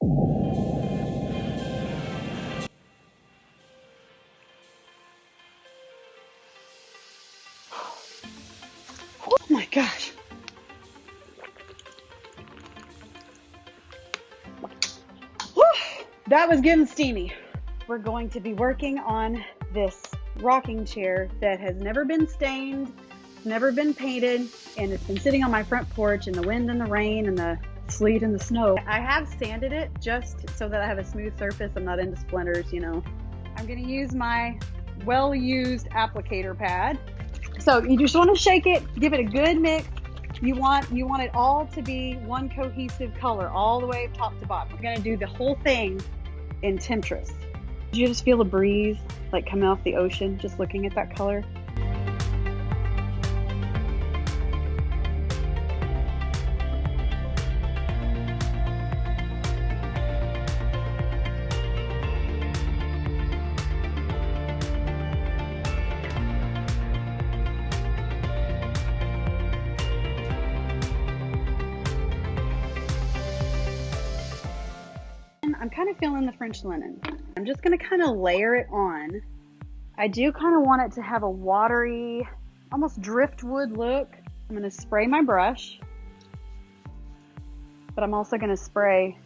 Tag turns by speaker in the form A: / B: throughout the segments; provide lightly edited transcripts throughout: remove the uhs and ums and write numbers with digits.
A: Oh my gosh. Whew, that was getting steamy. We're going to be working on this rocking chair that has never been stained, never been painted, and it's been sitting on my front porch in the wind and the rain and the sleet and the snow. I have sanded it just so that I have a smooth surface. I'm not into splinters, you know. I'm going to use my well-used applicator pad. So you just want to shake it, give it a good mix. You want it all to be one cohesive color all the way top to bottom. We're going to do the whole thing in Temptress. Did you just feel a breeze like coming off the ocean just looking at that color? I'm kind of feeling the French linen. I'm just going to kind of layer it on. I do kind of want it to have a watery, almost driftwood look. I'm going to spray my brush, but I'm also going to spray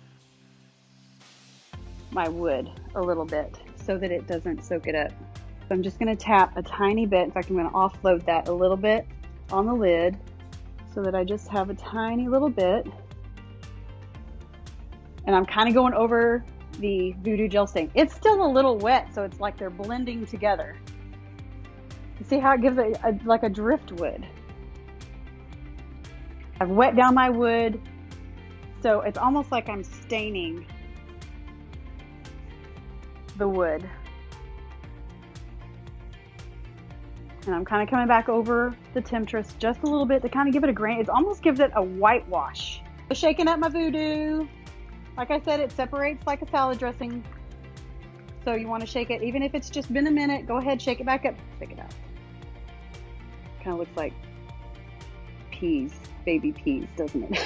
A: my wood a little bit so that it doesn't soak it up. So I'm just going to tap a tiny bit. In fact, I'm going to offload that a little bit on the lid so that I just have a tiny little bit. And I'm kind of going over the Voodoo gel stain. It's still a little wet, so it's like they're blending together. You see how it gives it like a driftwood? I've wet down my wood, so it's almost like I'm staining the wood. And I'm kind of coming back over the Temptress just a little bit to kind of give it a grain. It almost gives it a whitewash. Shaking up my Voodoo. Like I said, it separates like a salad dressing. So you want to shake it, even if it's just been a minute, go ahead, shake it back up, shake it out. Kind of looks like peas, baby peas, doesn't it?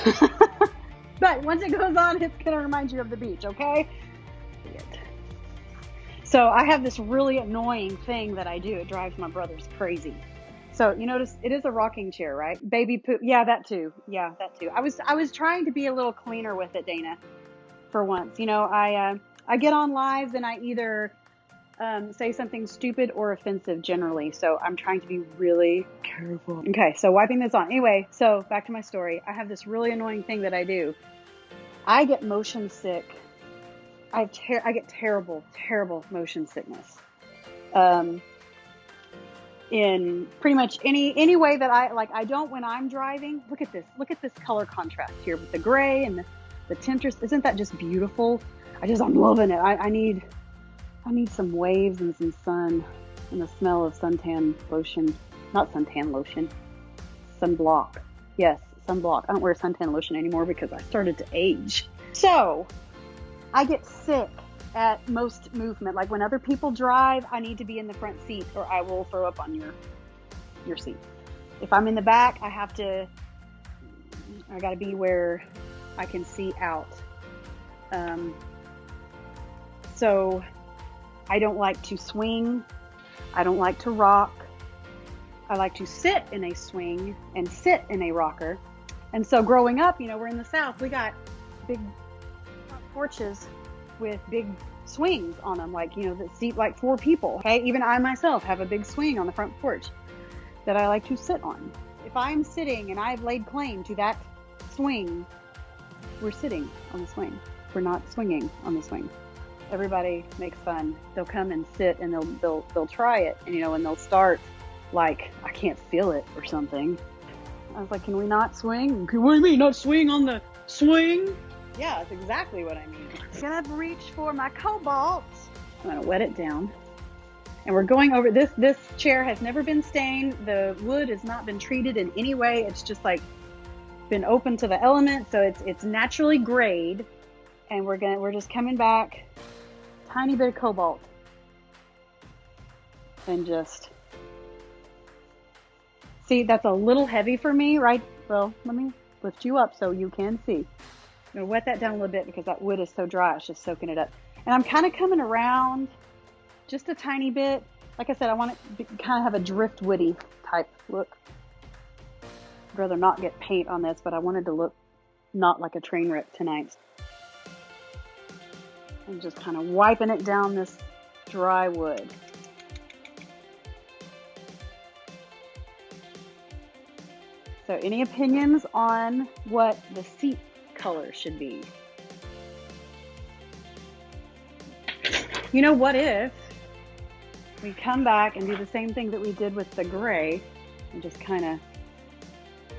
A: But once it goes on, it's going to remind you of the beach, okay? So I have this really annoying thing that I do. It drives my brothers crazy. So you notice it is a rocking chair, right? Baby poop. Yeah, that too. Yeah, that too. I was trying to be a little cleaner with it, Dana. For once, you know, I get on lives and I either say something stupid or offensive generally, so I'm trying to be really careful. Okay, so wiping this on. Anyway, so back to my story. I have this really annoying thing that I do. I get motion sick. I get terrible motion sickness. In pretty much any way that I don't when I'm driving. Look at this color contrast here with the gray and the Temptress. Isn't that just beautiful? I'm loving it. I need some waves and some sun and the smell of suntan lotion. Not suntan lotion. Sunblock. Yes, sunblock. I don't wear suntan lotion anymore because I started to age. So I get sick at most movement. Like when other people drive, I need to be in the front seat or I will throw up on your seat. If I'm in the back, I gotta be where I can see out. So I don't like to swing. I don't like to rock. I like to sit in a swing and sit in a rocker. And so growing up, you know, we're in the South, we got big porches with big swings on them, like, you know, that seat like 4 people. Okay, even I myself have a big swing on the front porch that I like to sit on. If I'm sitting and I've laid claim to that swing, we're sitting on the swing. We're not swinging on the swing. Everybody makes fun. They'll come and sit and they'll try it, and you know, and they'll start like, I can't feel it or something. I was like, can we not swing? What do you mean, not swing on the swing? Yeah, that's exactly what I mean. I'm gonna reach for my Cobalt. I'm gonna wet it down. And we're going over this. This chair has never been stained. The wood has not been treated in any way. It's just like been open to the elements, so it's naturally grayed. And we're just coming back, tiny bit of Cobalt, and just see, that's a little heavy for me, right? Well, let me lift you up so you can see. I'm going to wet that down a little bit because that wood is so dry. It's just soaking it up. And I'm kind of coming around just a tiny bit. Like I said, I want it to kind of have a driftwoody type look. I'd rather not get paint on this, but I wanted to look not like a train wreck tonight. I'm just kind of wiping it down this dry wood. So any opinions on what the seat color should be? You know, what if we come back and do the same thing that we did with the gray and just kind of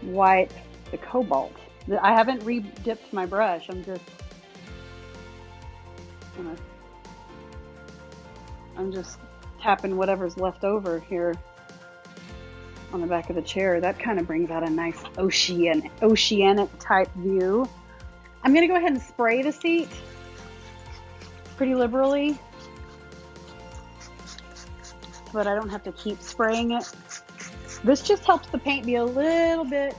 A: wipe the cobalt. I haven't re-dipped my brush. I'm just tapping whatever's left over here on the back of the chair. That kind of brings out a nice oceanic type view. I'm going to go ahead and spray the seat pretty liberally, but I don't have to keep spraying it. This just helps the paint be a little bit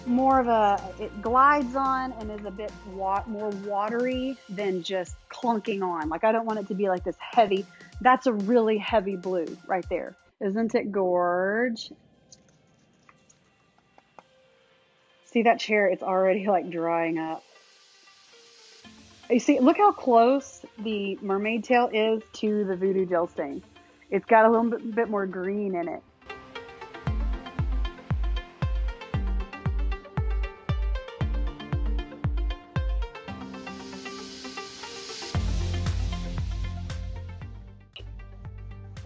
A: more of it glides on and is a bit more watery than just clunking on. Like, I don't want it to be like this heavy. That's a really heavy blue right there. Isn't it gorge? See that chair? It's already like drying up. You see, look how close the Mermaid Tail is to the Voo Doo gel stain. It's got a little bit more green in it.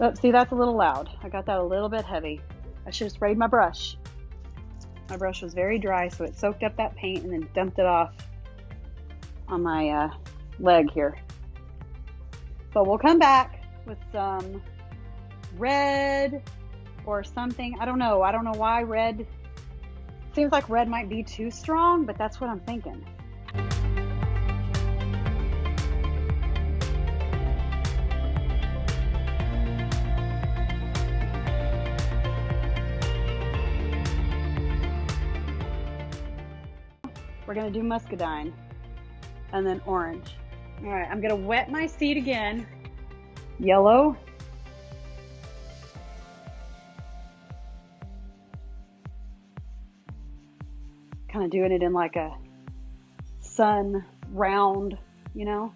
A: Oh, see, that's a little loud. I got that a little bit heavy. I should have sprayed my brush. My brush was very dry, so it soaked up that paint and then dumped it off on my leg here. But we'll come back with some red or something. I don't know why red. Seems like red might be too strong, but that's what I'm thinking. We're going to do muscadine and then orange. All right, I'm going to wet my seat again. Yellow. Kind of doing it in like a sun round, you know,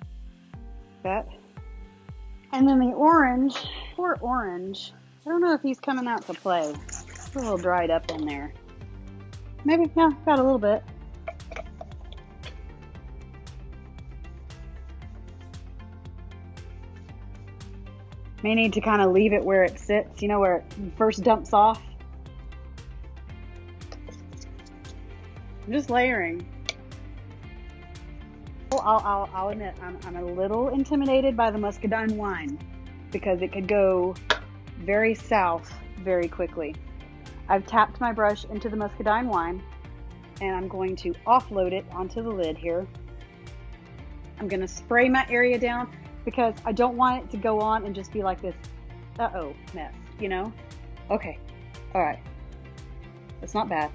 A: that. And then the orange, poor orange. I don't know if he's coming out to play. It's a little dried up in there. Maybe, yeah, got a little bit. May need to kind of leave it where it sits, you know, where it first dumps off. I'm just layering. Well, I'll admit, I'm a little intimidated by the Muscadine Wine because it could go very south very quickly. I've tapped my brush into the Muscadine Wine and I'm going to offload it onto the lid here. I'm going to spray my area down because I don't want it to go on and just be like this, mess, you know? Okay, all right. It's not bad.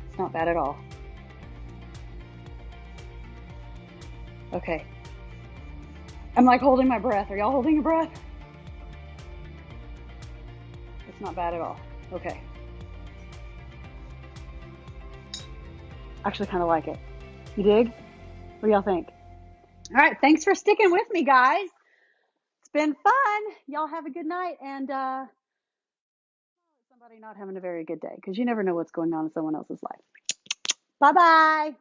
A: It's not bad at all. Okay. I'm like holding my breath. Are y'all holding your breath? It's not bad at all. Okay. Actually kind of like it. You dig? What do y'all think? All right, thanks for sticking with me, guys. It's been fun. Y'all have a good night, and somebody not having a very good day, because you never know what's going on in someone else's life. Bye-bye.